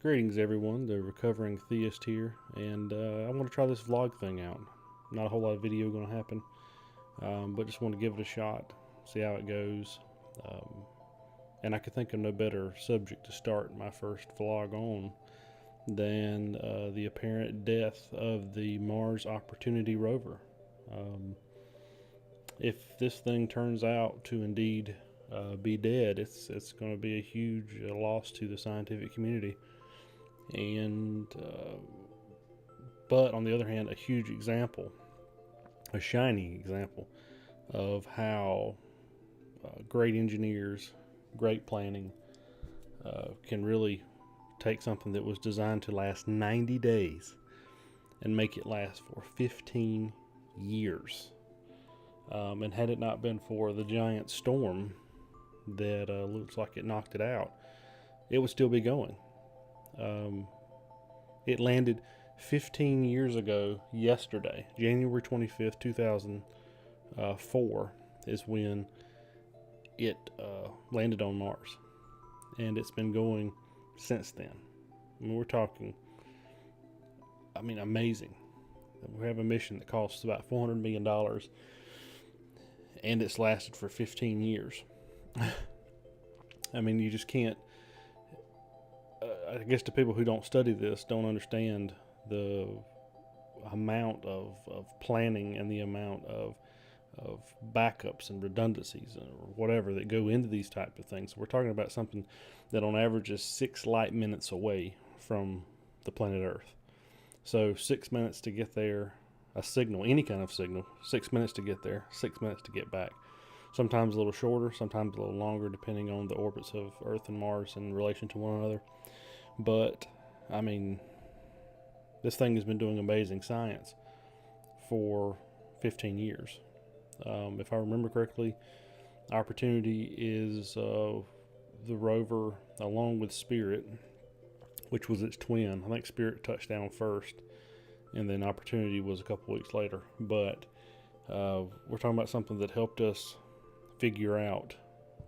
Greetings, everyone. The recovering theist here, and I want to try this vlog thing out. Not a whole lot of video going to happen, but just want to give it a shot, see how it goes. Um, and I could think of no better subject to start my first vlog on than the apparent death of the Mars Opportunity rover. Um, if this thing turns out to indeed be dead, it's going to be a huge loss to the scientific community. And but on the other hand, a huge example, a shining example of how great engineers, great planning can really take something that was designed to last 90 days and make it last for 15 years. And had it not been for the giant storm that looks like it knocked it out, it would still be going. Um, it landed 15 years ago yesterday, January 25th, 2004, is when it landed on Mars. And it's been going since then. I mean, we're talking, amazing. We have a mission that costs about $400 million, and it's lasted for 15 years. You just can't. I guess the people who don't study this don't understand the amount of planning and the amount of backups and redundancies or whatever that go into these type of things. We're talking about something that on average is 6 light minutes away from the planet Earth. So 6 minutes to get there, a signal, any kind of signal, 6 minutes to get there, 6 minutes to get back. Sometimes a little shorter, sometimes a little longer, depending on the orbits of Earth and Mars in relation to one another. But, this thing has been doing amazing science for 15 years. If I remember correctly, Opportunity is the rover along with Spirit, which was its twin. I think Spirit touched down first, and then Opportunity was a couple weeks later. But we're talking about something that helped us figure out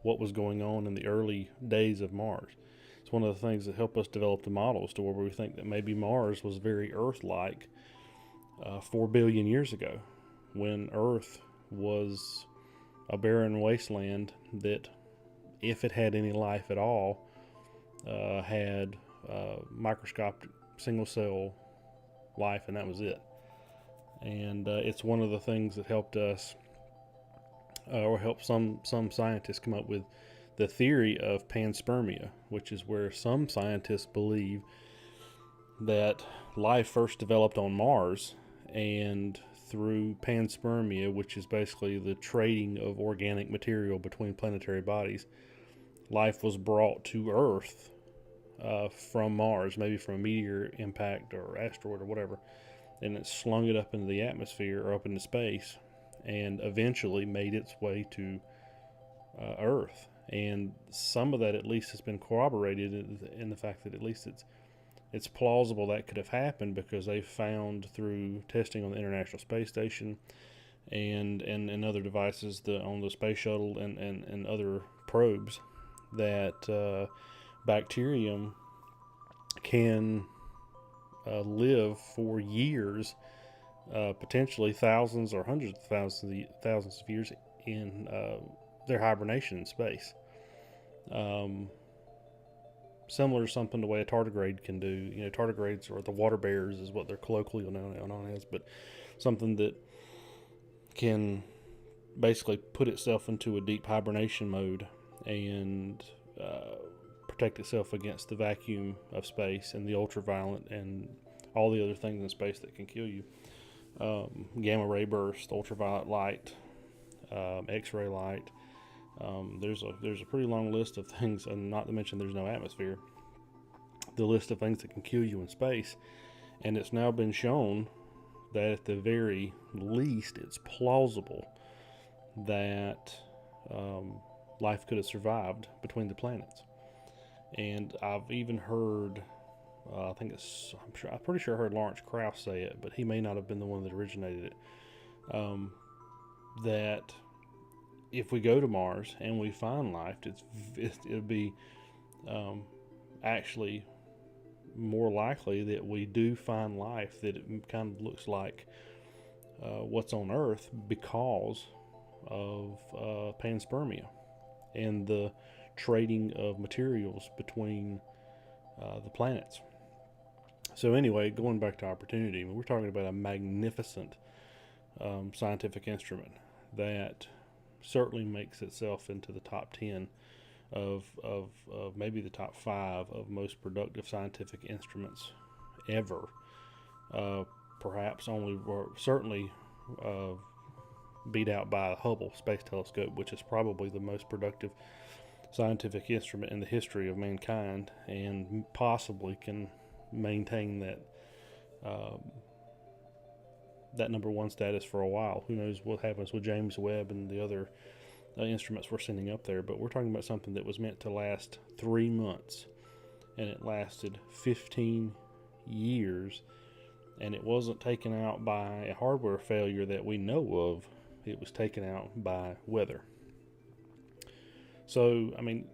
what was going on in the early days of Mars. It's one of the things that helped us develop the models to where we think that maybe Mars was very Earth-like 4 billion years ago, when Earth was a barren wasteland that, if it had any life at all, had microscopic single-cell life, and that was it. And it's one of the things that helped us, or helped some scientists come up with the theory of panspermia, which is where some scientists believe that life first developed on Mars, and through panspermia, which is basically the trading of organic material between planetary bodies, life was brought to Earth from Mars, maybe from a meteor impact or asteroid or whatever, and it slung it up into the atmosphere or up into space, and eventually made its way to Earth. And some of that, at least, has been corroborated in the fact that at least it's plausible that could have happened, because they found through testing on the International Space Station and other devices on the space shuttle and other probes that bacterium can live for years, potentially thousands or hundreds of thousands of years in their hibernation in space. Similar to something the way a tardigrade can do. Tardigrades, or the water bears is what they're colloquially known as, but something that can basically put itself into a deep hibernation mode and protect itself against the vacuum of space and the ultraviolet and all the other things in space that can kill you. Gamma ray burst, ultraviolet light, X-ray light. There's a pretty long list of things, and not to mention there's no atmosphere. The list of things that can kill you in space, and it's now been shown that at the very least, it's plausible that life could have survived between the planets. And I've even heard, I'm pretty sure I heard Lawrence Krauss say it, but he may not have been the one that originated it. That if we go to Mars and we find life, it'll be actually more likely that we do find life that it kind of looks like what's on Earth because of panspermia and the trading of materials between the planets. So anyway, going back to opportunity, we're talking about a magnificent scientific instrument that certainly makes itself into the top 10 of maybe the top 5 of most productive scientific instruments ever. Perhaps only, or certainly beat out by the Hubble Space Telescope, which is probably the most productive scientific instrument in the history of mankind, and possibly can maintain that number one status for a while. Who knows what happens with James Webb and the other instruments we're sending up there, but we're talking about something that was meant to last 3 months, and it lasted 15 years, and it wasn't taken out by a hardware failure that we know of. It was taken out by weather. So, I mean,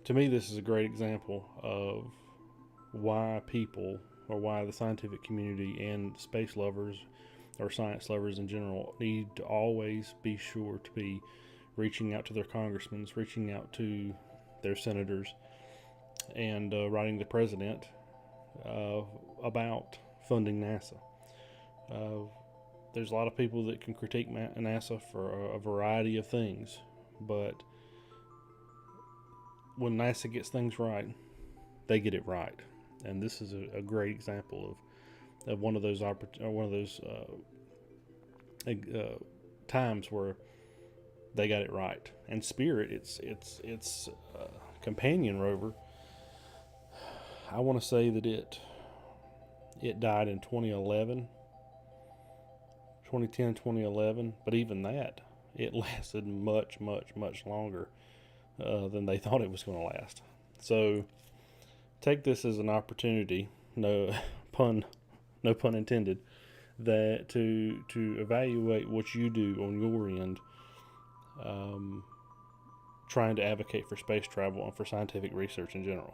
to me, this is a great example of why people, or why the scientific community and space lovers or science lovers in general, need to always be sure to be reaching out to their congressmen, reaching out to their senators, and writing the president about funding NASA. There's a lot of people that can critique NASA for a variety of things, but when NASA gets things right, they get it right. And this is a great example of one of those times where they got it right. And Spirit, its companion rover, I want to say that it died in 2010, 2011, but even that, it lasted much longer than they thought it was going to last. So take this as an opportunity, no pun intended, that to evaluate what you do on your end, trying to advocate for space travel and for scientific research in general,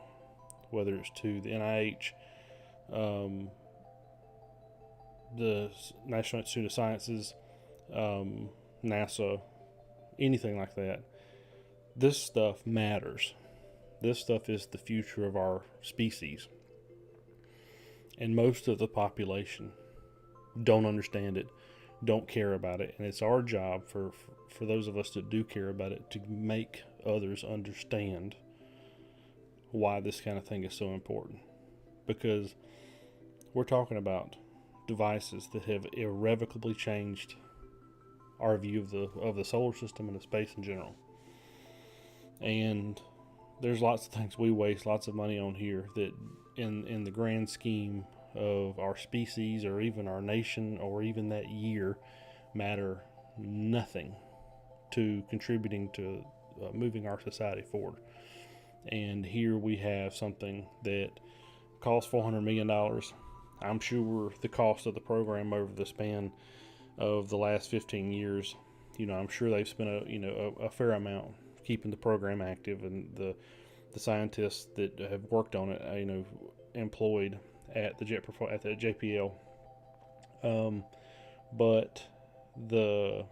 whether it's to the NIH, the National Institute of Sciences, NASA, anything like that. This stuff matters. This stuff is the future of our species. And most of the population don't understand it, don't care about it. And it's our job for those of us that do care about it to make others understand why this kind of thing is so important. Because we're talking about devices that have irrevocably changed our view of the solar system and of space in general. And there's lots of things we waste lots of money on here that in the grand scheme of our species or even our nation or even that year matter nothing to contributing to moving our society forward. And here we have something that costs $400 million. I'm sure the cost of the program over the span of the last 15 years, I'm sure they've spent a fair amount keeping the program active, and the scientists that have worked on it, employed at the JPL. But the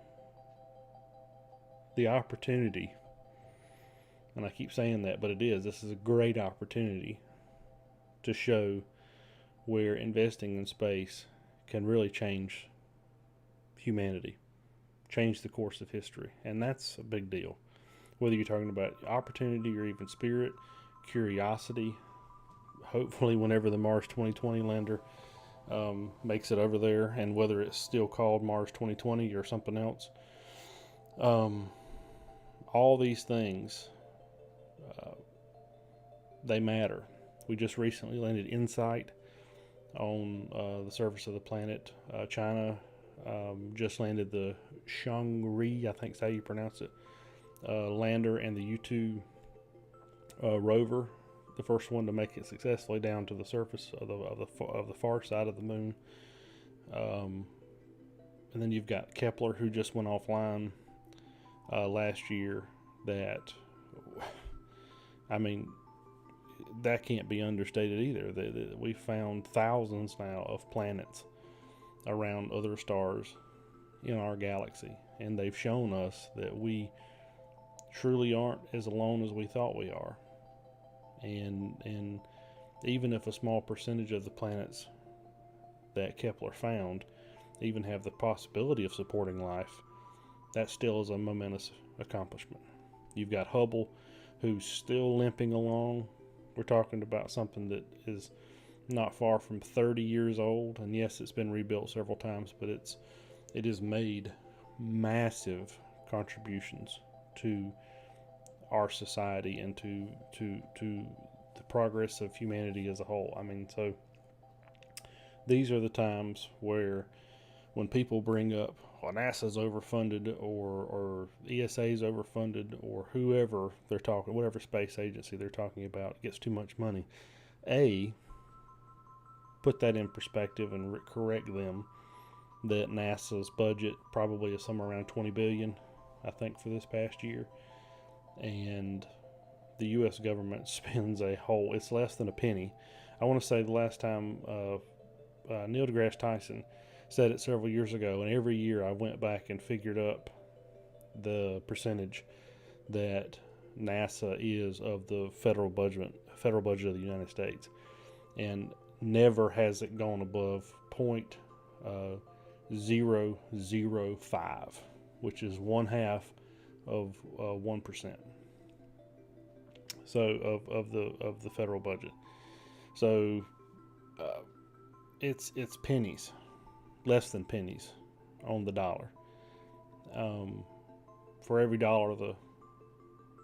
opportunity, and I keep saying that, but this is a great opportunity to show where investing in space can really change humanity, change the course of history, and that's a big deal. Whether you're talking about opportunity or even spirit, curiosity, hopefully whenever the Mars 2020 lander makes it over there, and whether it's still called Mars 2020 or something else, all these things, they matter. We just recently landed InSight on the surface of the planet. China just landed the Chang'e, I think is how you pronounce it, lander, and the U2 rover, the first one to make it successfully down to the surface of the far side of the moon. And then you've got Kepler, who just went offline last year. That, I mean, that can't be understated either. We found thousands now of planets around other stars in our galaxy, and they've shown us that we truly aren't as alone as we thought we are. And even if a small percentage of the planets that Kepler found even have the possibility of supporting life, that still is a momentous accomplishment. You've got Hubble, who's still limping along. We're talking about something that is not far from 30 years old, and yes, it's been rebuilt several times, but it has made massive contributions to our society and to the progress of humanity as a whole. I mean, so these are the times where when people bring up, well, NASA's overfunded or ESA's overfunded or whoever they're talking, whatever space agency they're talking about gets too much money, put that in perspective and correct them that NASA's budget probably is somewhere around $20 billion, I think, for this past year. And the U.S. government spends it's less than a penny. I want to say the last time Neil deGrasse Tyson said it several years ago, and every year I went back and figured up the percentage that NASA is of the federal budget of the United States, and never has it gone above 0.005, which is 1/2 of 1%. So of the federal budget. So it's pennies, less than pennies on the dollar. For every dollar the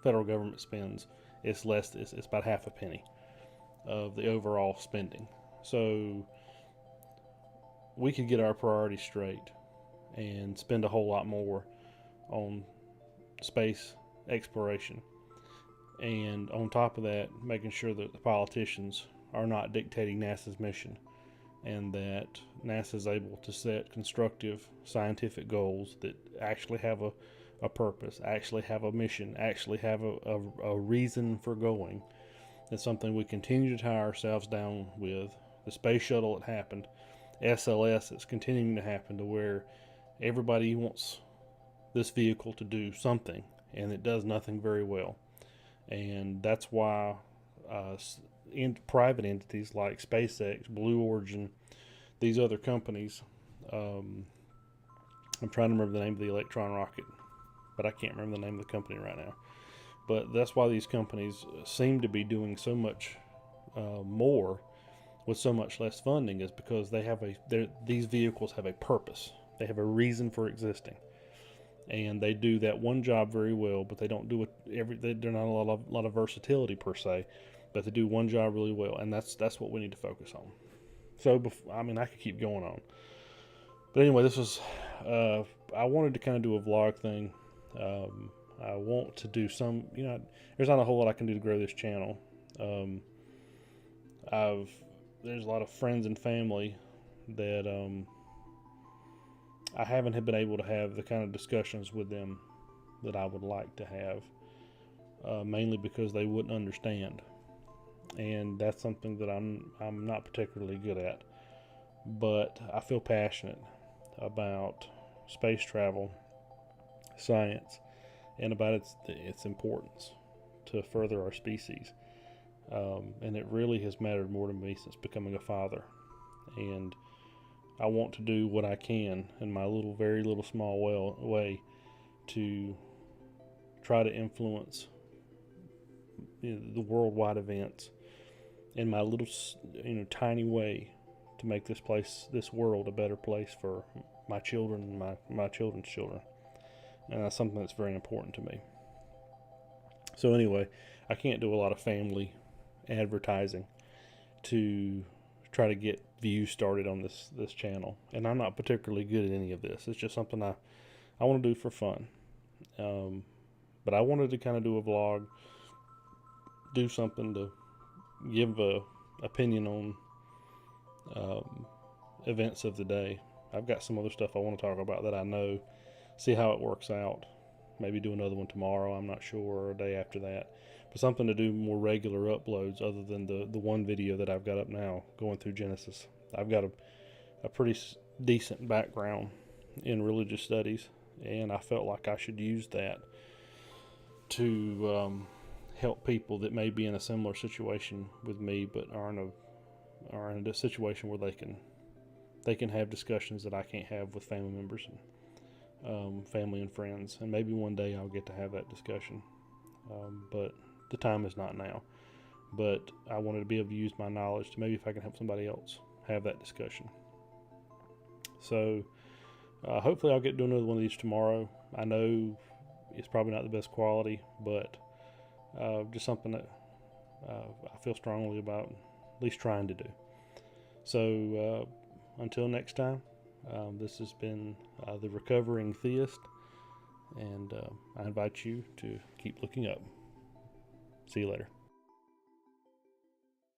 federal government spends, it's about half a penny of the overall spending. So we could get our priorities straight and spend a whole lot more on space exploration. And on top of that, making sure that the politicians are not dictating NASA's mission, and that NASA is able to set constructive scientific goals that actually have a purpose, actually have a mission, actually have a reason for going. It's something we continue to tie ourselves down with. The space shuttle, it happened. SLS, it's continuing to happen, to where everybody wants this vehicle to do something, and it does nothing very well. And that's why private entities like SpaceX, Blue Origin, these other companies, I'm trying to remember the name of the Electron rocket, but I can't remember the name of the company right now. But that's why these companies seem to be doing so much more with so much less funding, is because these vehicles have a purpose. They have a reason for existing. And they do that one job very well, but they don't do it they're not a lot of versatility per se, but they do one job really well, and that's what we need to focus on. So, I could keep going on. But anyway, this was, I wanted to kind of do a vlog thing. I want to do some, there's not a whole lot I can do to grow this channel. There's a lot of friends and family that I haven't been able to have the kind of discussions with them that I would like to have, mainly because they wouldn't understand. And that's something that I'm not particularly good at. But I feel passionate about space travel, science, and about its importance to further our species. And it really has mattered more to me since becoming a father. And I want to do what I can in my very little small way to try to influence the worldwide events in my little tiny way, to make this world a better place for my children and my children's children. And that's something that's very important to me. So anyway, I can't do a lot of family advertising to try to get views started on this channel, and I'm not particularly good at any of this. It's just something I want to do for fun. But I wanted to kind of do a vlog, do something to give a opinion on events of the day. I've got some other stuff I want to talk about that I know, see how it works out. maybe do another one tomorrow, I'm not sure, or a day after that. But something to do more regular uploads other than the one video that I've got up now going through Genesis. I've got a pretty decent background in religious studies, and I felt like I should use that to help people that may be in a similar situation with me, but are in a situation where they can have discussions that I can't have with family members and family and friends. And maybe one day I'll get to have that discussion, but the time is not now. But I wanted to be able to use my knowledge to maybe if I can help somebody else have that discussion. So hopefully I'll get to do another one of these tomorrow. I know it's probably not the best quality, but just something that I feel strongly about at least trying to do. So until next time, this has been The Recovering Theist, and I invite you to keep looking up. See you later.